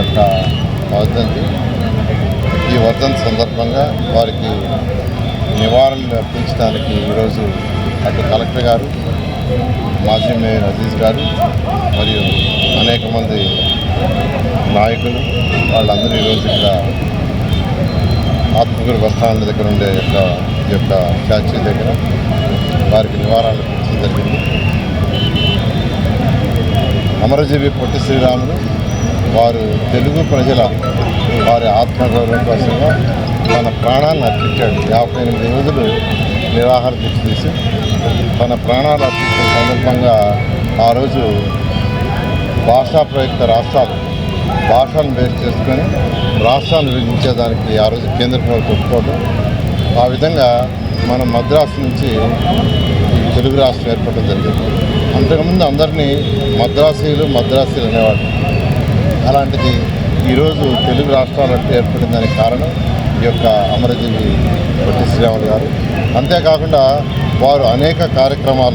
యొక్క వర్ధంతి. ఈ వర్ధంతి సందర్భంగా వారికి నివారణలు అర్పించడానికి ఈరోజు అటు కలెక్టర్ గారు, మాజీ మేయర్ అజీజ్ గారు మరియు అనేక మంది నాయకులు వాళ్ళందరూ ఈరోజు ఇక్కడ ఆత్మకూరు బస్టాండ్ దగ్గర ఉండే యొక్క స్టాచ్యూ దగ్గర వారికి నివారణలు అర్పించడం జరిగింది. అమరజీవి పొట్టి శ్రీరాములు వారు తెలుగు ప్రజల వారి ఆత్మగౌరవం కోసంగా తన ప్రాణాలను అర్పించాడు. 58 రోజులు నిరాహార దీక్ష తీసి తన ప్రాణాలు అర్పించిన సందర్భంగా ఆ రోజు భాషా ప్రయుక్త రాష్ట్రాలు భాషలను బేస్ చేసుకొని రాష్ట్రాన్ని విభజించేదానికి ఆ రోజు కేంద్ర ప్రభుత్వం ఒప్పుకోవడం. ఆ విధంగా మనం మద్రాసు నుంచి తెలుగు రాష్ట్రం ఏర్పడడం జరిగింది. అంతకుముందు అందరినీ మద్రాసీలు అనేవాడు. అలాంటిది ఈరోజు తెలుగు రాష్ట్రాలంటే ఏర్పడిన దానికి కారణం ఈ యొక్క అమరజీవి పొట్టి శ్రీరాములు గారు. అంతేకాకుండా వారు అనేక కార్యక్రమాల్లో